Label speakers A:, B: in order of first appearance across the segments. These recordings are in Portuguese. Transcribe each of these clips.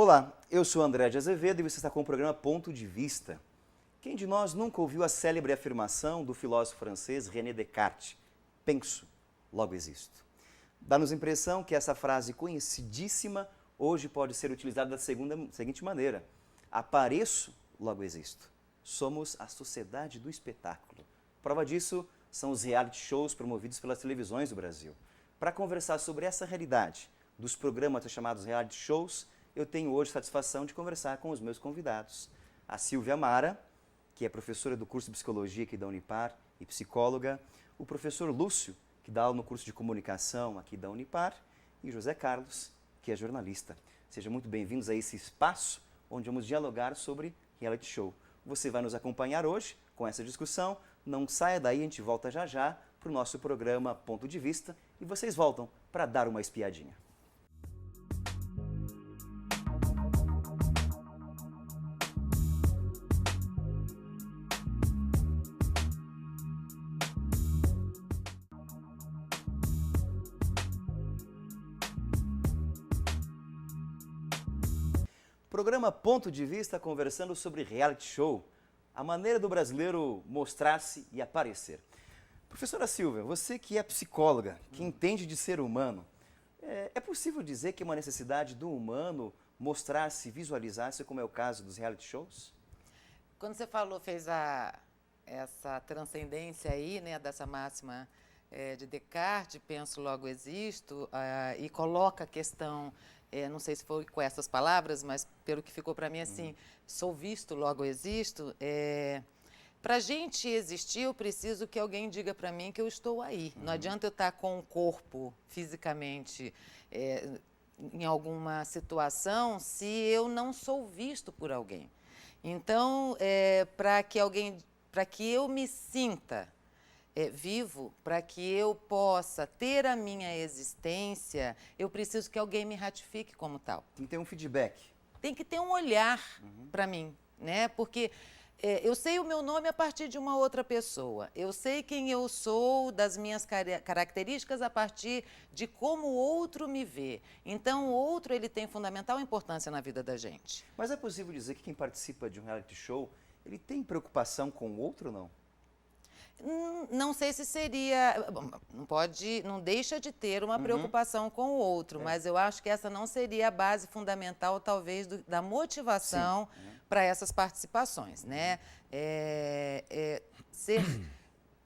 A: Olá, eu sou André de Azevedo e você está com o programa Ponto de Vista. Quem de nós nunca ouviu a célebre afirmação do filósofo francês René Descartes? Penso, logo existo. Dá-nos a impressão que essa frase conhecidíssima hoje pode ser utilizada da seguinte maneira: apareço, logo existo. Somos a sociedade do espetáculo. Prova disso são os reality shows promovidos pelas televisões do Brasil. Para conversar sobre essa realidade dos programas chamados reality shows, eu tenho hoje a satisfação de conversar com os meus convidados. A Silvia Amara, que é professora do curso de Psicologia aqui da Unipar e psicóloga, o professor Lúcio, que dá aula no curso de Comunicação aqui da Unipar, e José Carlos, que é jornalista. Sejam muito bem-vindos a esse espaço onde vamos dialogar sobre reality show. Você vai nos acompanhar hoje com essa discussão. Não saia daí, a gente volta já já para o nosso programa Ponto de Vista e vocês voltam para dar uma espiadinha. Programa Ponto de Vista conversando sobre reality show, a maneira do brasileiro mostrar-se e aparecer. Professora Silvia, você que é psicóloga, que entende de ser humano, é possível dizer que é uma necessidade do humano mostrar-se, visualizar-se, como é o caso dos reality shows?
B: Quando você falou, fez essa transcendência aí, né, dessa máxima de Descartes, penso, logo existo, e coloca a questão, não sei se foi com essas palavras, mas pelo que ficou para mim assim, sou visto, logo existo. Para a gente existir, eu preciso que alguém diga para mim que eu estou aí. Não adianta eu estar com o corpo fisicamente em alguma situação se eu não sou visto por alguém. Então, para que eu me sinta vivo, para que eu possa ter a minha existência, eu preciso que alguém me ratifique como tal.
A: Tem que ter um feedback.
B: Tem que ter um olhar para mim, né? Porque eu sei o meu nome a partir de uma outra pessoa. Eu sei quem eu sou, das minhas características a partir de como o outro me vê. Então, o outro ele tem fundamental importância na vida da gente.
A: Mas é possível dizer que quem participa de um reality show, ele tem preocupação com o outro ou não?
B: Não sei se seria, não deixa de ter uma preocupação com o outro, mas eu acho que essa não seria a base fundamental, talvez, da motivação para essas participações, né? Ser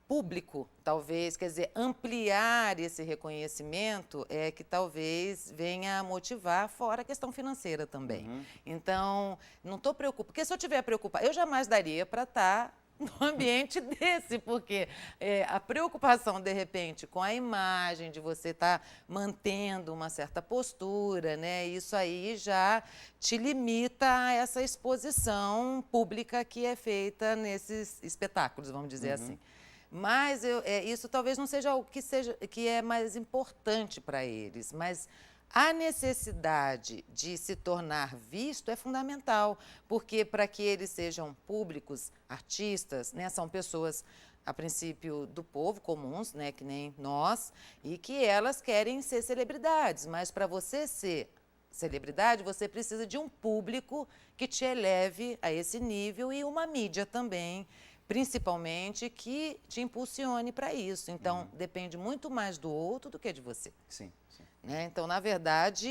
B: público, talvez, quer dizer, ampliar esse reconhecimento que talvez venha a motivar, fora a questão financeira também. Então, não estou preocupada, porque se eu estiver preocupada, eu jamais daria para estar num ambiente desse, porque a preocupação, de repente, com a imagem, de você estar mantendo uma certa postura, né? Isso aí já te limita a essa exposição pública que é feita nesses espetáculos, vamos dizer assim. Mas isso talvez não seja o que é mais importante para eles, mas a necessidade de se tornar visto é fundamental, porque para que eles sejam públicos, artistas, né, são pessoas, a princípio, do povo, comuns, né, que nem nós, e que elas querem ser celebridades, mas para você ser celebridade, você precisa de um público que te eleve a esse nível e uma mídia também, principalmente, que te impulsione para isso. Então, depende muito mais do outro do que de você.
A: Sim, sim.
B: Né? Então, na verdade,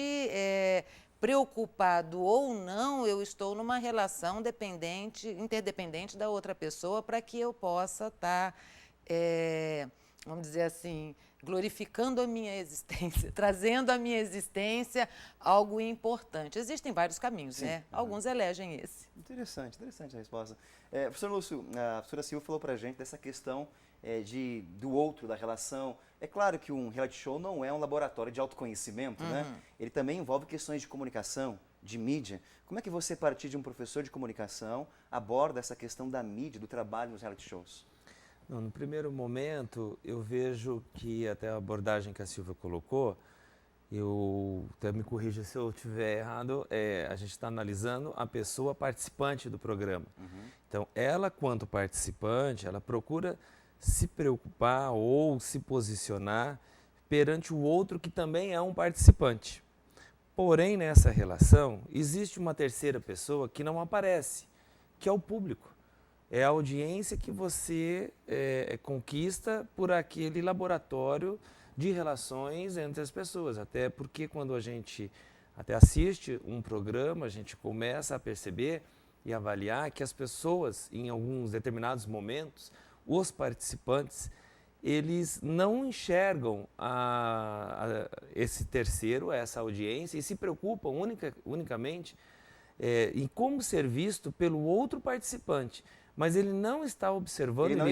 B: preocupado ou não, eu estou numa relação interdependente da outra pessoa para que eu possa estar, vamos dizer assim, glorificando a minha existência, trazendo à minha existência algo importante. Existem vários caminhos, né? Alguns elegem esse.
A: Interessante a resposta. Professor Lúcio, a professora Silvia falou para a gente dessa questão do outro, da relação. É claro que um reality show não é um laboratório de autoconhecimento, né? Ele também envolve questões de comunicação, de mídia. Como é que você, a partir de um professor de comunicação, aborda essa questão da mídia, do trabalho nos reality shows?
C: Não, no primeiro momento, eu vejo que até a abordagem que a Silvia colocou, eu até me corrija se eu estiver errado, a gente está analisando a pessoa participante do programa. Então, ela, quanto participante, ela procura se preocupar ou se posicionar perante o outro que também é um participante. Porém, nessa relação, existe uma terceira pessoa que não aparece, que é o público. É a audiência que você conquista por aquele laboratório de relações entre as pessoas. Até porque quando a gente até assiste um programa, a gente começa a perceber e avaliar que as pessoas, em alguns determinados momentos, os participantes, eles não enxergam esse terceiro, essa audiência, e se preocupam unicamente em como ser visto pelo outro participante. Mas ele não está observando, ele não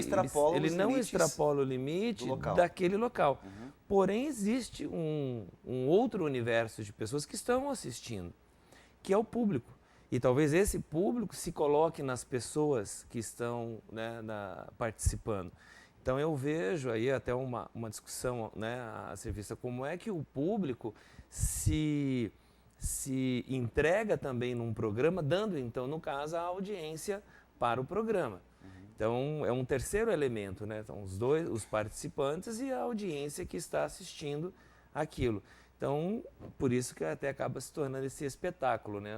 C: extrapola o limite daquele local.
A: Uhum.
C: Porém, existe um outro universo de pessoas que estão assistindo, que é o público. E talvez esse público se coloque nas pessoas que estão, né, participando. Então eu vejo aí até uma discussão, né, a ser vista como é que o público se entrega também num programa, dando então, no caso, a audiência para o programa. Uhum. Então é um terceiro elemento, né? Então, os participantes e a audiência que está assistindo aquilo. Então, por isso que até acaba se tornando esse espetáculo, né?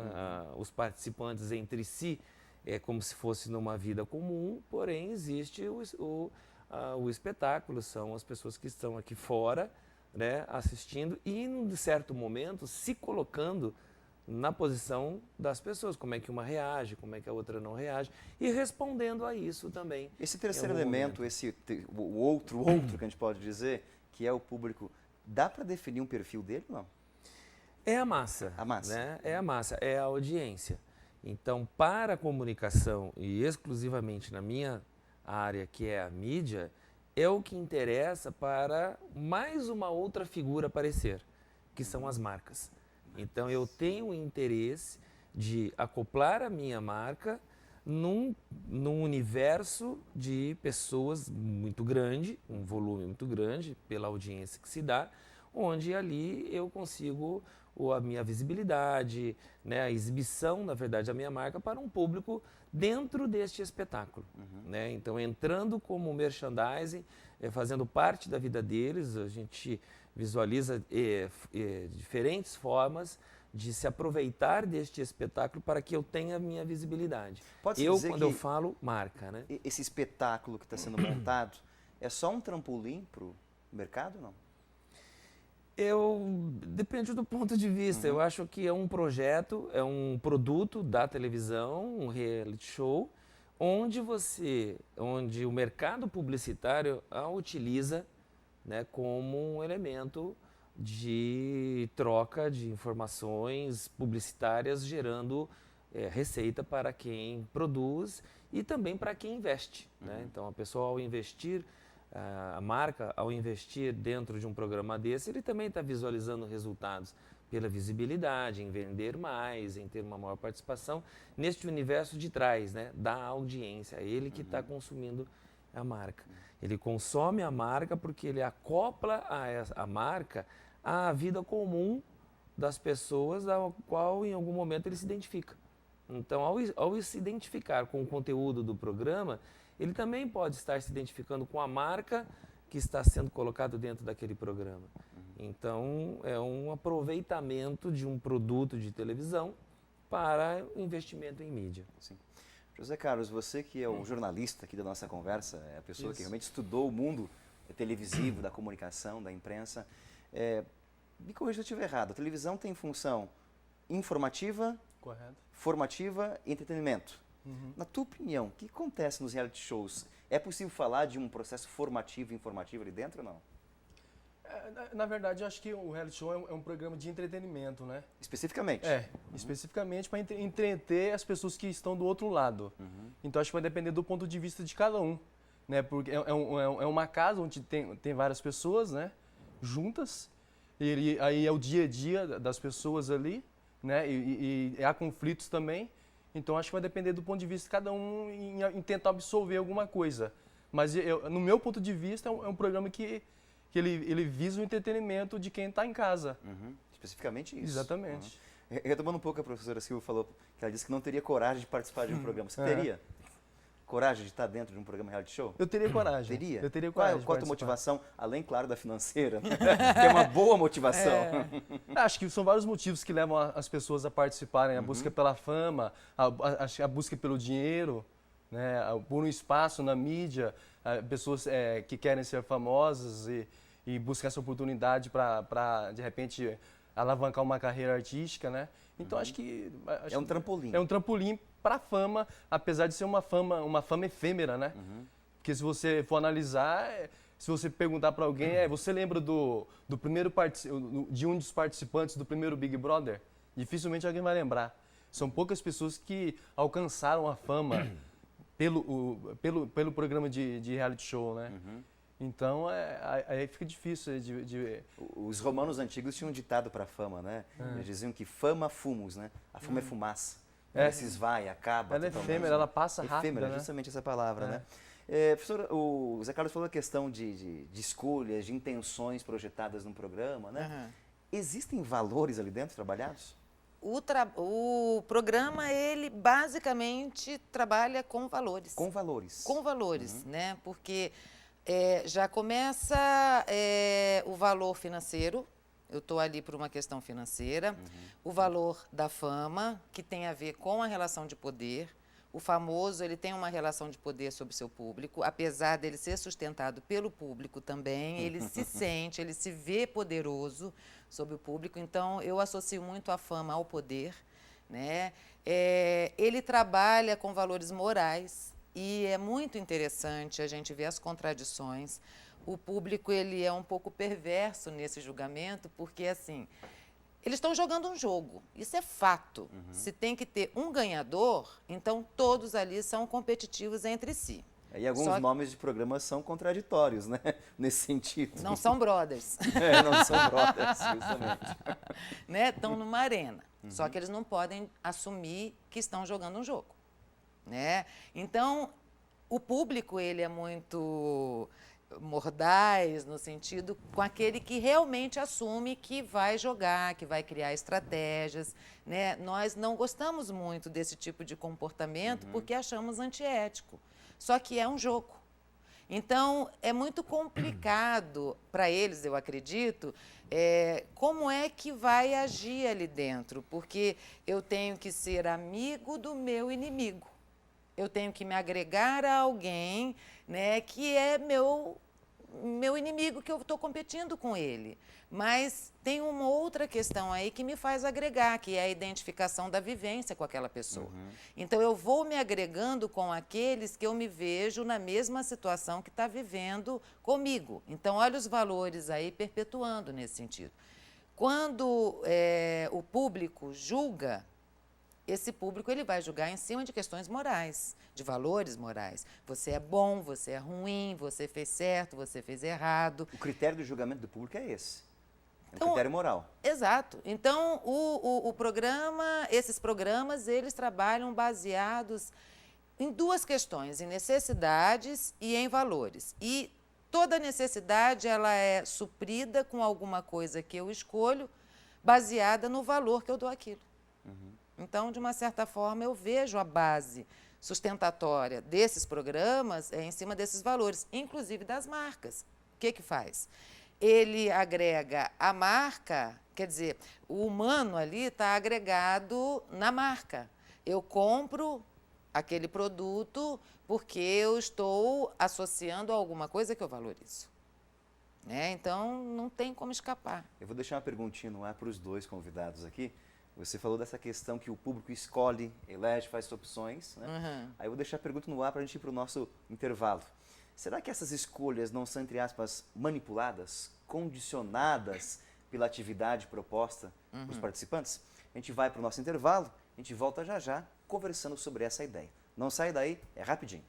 C: Os participantes entre si é como se fosse numa vida comum, porém existe o espetáculo, são as pessoas que estão aqui fora, né, assistindo e, num certo momento, se colocando na posição das pessoas, como é que uma reage, como é que a outra não reage, e respondendo a isso também.
A: Esse terceiro elemento, o outro que a gente pode dizer, que é o público, dá para definir um perfil dele ou não?
C: É a massa.
A: A massa.
C: Né? É a massa, é a audiência. Então, para a comunicação, e exclusivamente na minha área, que é a mídia, é o que interessa para mais uma outra figura aparecer, que são as marcas. Então, eu tenho o interesse de acoplar a minha marca num universo de pessoas muito grande, um volume muito grande, pela audiência que se dá, onde ali eu consigo a minha visibilidade, né, a exibição, na verdade, da minha marca para um público dentro deste espetáculo. Uhum. Né? Então, entrando como merchandising, fazendo parte da vida deles, a gente visualiza diferentes formas de se aproveitar deste espetáculo para que eu tenha a minha visibilidade.
A: Pode-se dizer
C: quando eu falo, marca, né?
A: Esse espetáculo que está sendo montado é só um trampolim para o mercado ou não?
C: Depende do ponto de vista.
A: Uhum.
C: Eu acho que é um projeto, é um produto da televisão, um reality show, onde o mercado publicitário a utiliza, né, como um elemento de troca de informações publicitárias, gerando receita para quem produz e também para quem investe. Uhum. Né? Então, a pessoa, ao investir, a marca, ao investir dentro de um programa desse, ele também está visualizando resultados pela visibilidade, em vender mais, em ter uma maior participação neste universo de trás, né, da audiência. É ele que está consumindo a marca. Ele consome a marca porque ele acopla a marca à vida comum das pessoas, ao qual em algum momento ele se identifica. Então, ao se identificar com o conteúdo do programa, ele também pode estar se identificando com a marca que está sendo colocado dentro daquele programa. Então, é um aproveitamento de um produto de televisão para o investimento em mídia.
A: Sim. José Carlos, você que é o jornalista aqui da nossa conversa, é a pessoa que realmente estudou o mundo televisivo, da comunicação, da imprensa, me corrija se eu estiver errado, a televisão tem função informativa,
D: correto,
A: formativa e entretenimento.
D: Uhum.
A: Na tua opinião, o que acontece nos reality shows? É possível falar de um processo formativo e informativo ali dentro ou não?
D: Na verdade, eu acho que o reality show é um programa de entretenimento, né?
A: Especificamente?
D: Especificamente para entreter as pessoas que estão do outro lado. Uhum. Então, acho que vai depender do ponto de vista de cada um, né? Porque é uma casa onde tem várias pessoas, né? Juntas, e aí é o dia a dia das pessoas ali, né? E há conflitos também. Então, acho que vai depender do ponto de vista de cada um em tentar absorver alguma coisa. Mas, no meu ponto de vista, é um programa que ele visa o entretenimento de quem está em casa.
A: Uhum. Especificamente isso.
D: Exatamente.
A: Uhum. Retomando um pouco, a professora Silvia falou que ela disse que não teria coragem de participar de um programa. Você teria? coragem de estar dentro de um programa reality show?
D: Eu teria coragem.
A: Teria?
D: Eu teria
A: Qual
D: coragem.
A: é
D: de
A: a tua
D: participar.
A: motivação, além, claro, da financeira, né? que é uma boa motivação.
D: Acho que são vários motivos que levam as pessoas a participarem. A busca pela fama, a busca pelo dinheiro, né? Por um espaço na mídia, pessoas que querem ser famosas e buscam essa oportunidade para, de repente, alavancar uma carreira artística, né? Então, acho que...
A: É um trampolim.
D: É um trampolim para a fama, apesar de ser uma fama efêmera, né? Porque se você for analisar, se você perguntar para alguém, você lembra do primeiro de um dos participantes do primeiro Big Brother? Dificilmente alguém vai lembrar. São poucas pessoas que alcançaram a fama pelo programa de reality show, né? Então, aí fica difícil de...
A: Os romanos antigos tinham um ditado para a fama, né? Eles diziam que fama fumus, né? A fama é fumaça. Ela se esvai, acaba.
D: Ela é
A: totalmente,
D: efêmera, ela passa rápido,
A: efêmera,
D: né?
A: justamente essa palavra, né? Professor, o Zé Carlos falou a questão de escolhas, de intenções projetadas num programa, né? Existem valores ali dentro trabalhados?
B: O programa, ele basicamente trabalha com valores.
A: Com valores.
B: Com valores, né? Porque já começa o valor financeiro, eu estou ali por uma questão financeira, o valor da fama, que tem a ver com a relação de poder. O famoso, ele tem uma relação de poder sobre o seu público, apesar dele ser sustentado pelo público também, ele se sente, ele se vê poderoso sobre o público, então eu associo muito a fama ao poder, né? Ele trabalha com valores morais e é muito interessante a gente ver as contradições. O público, ele é um pouco perverso nesse julgamento, porque assim, eles estão jogando um jogo, isso é fato. Se tem que ter um ganhador, então todos ali são competitivos entre si.
A: E alguns nomes de programas são contraditórios, né? Nesse sentido.
B: Não são brothers.
A: Não são brothers, justamente.
B: Né? Estão numa arena, só que eles não podem assumir que estão jogando um jogo. Né? Então, o público, ele é muito mordaz, no sentido com aquele que realmente assume que vai jogar, que vai criar estratégias, né? Nós não gostamos muito desse tipo de comportamento porque achamos antiético, só que é um jogo. Então, é muito complicado para eles, eu acredito, como é que vai agir ali dentro, porque eu tenho que ser amigo do meu inimigo. Eu tenho que me agregar a alguém, né, que é meu inimigo, que eu estou competindo com ele. Mas tem uma outra questão aí que me faz agregar, que é a identificação da vivência com aquela pessoa. Então, eu vou me agregando com aqueles que eu me vejo na mesma situação que está vivendo comigo. Então, olha os valores aí perpetuando nesse sentido. Quando o público julga, esse público, ele vai julgar em cima de questões morais, de valores morais. Você é bom, você é ruim, você fez certo, você fez errado.
A: O critério do julgamento do público é esse. É um
B: Então,
A: critério moral.
B: Exato. Então, esses programas, eles trabalham baseados em duas questões, em necessidades e em valores. E toda necessidade, ela é suprida com alguma coisa que eu escolho, baseada no valor que eu dou àquilo. Então, de uma certa forma, eu vejo a base sustentatória desses programas em cima desses valores, inclusive das marcas. O que faz? Ele agrega a marca, quer dizer, o humano ali está agregado na marca. Eu compro aquele produto porque eu estou associando a alguma coisa que eu valorizo. Né? Então, não tem como escapar.
A: Eu vou deixar uma perguntinha no ar para os dois convidados aqui. Você falou dessa questão que o público escolhe, elege, faz opções, né? Aí eu vou deixar a pergunta no ar para a gente ir para o nosso intervalo. Será que essas escolhas não são, entre aspas, manipuladas, condicionadas pela atividade proposta para os participantes? A gente vai para o nosso intervalo, a gente volta já já conversando sobre essa ideia. Não sai daí, é rapidinho.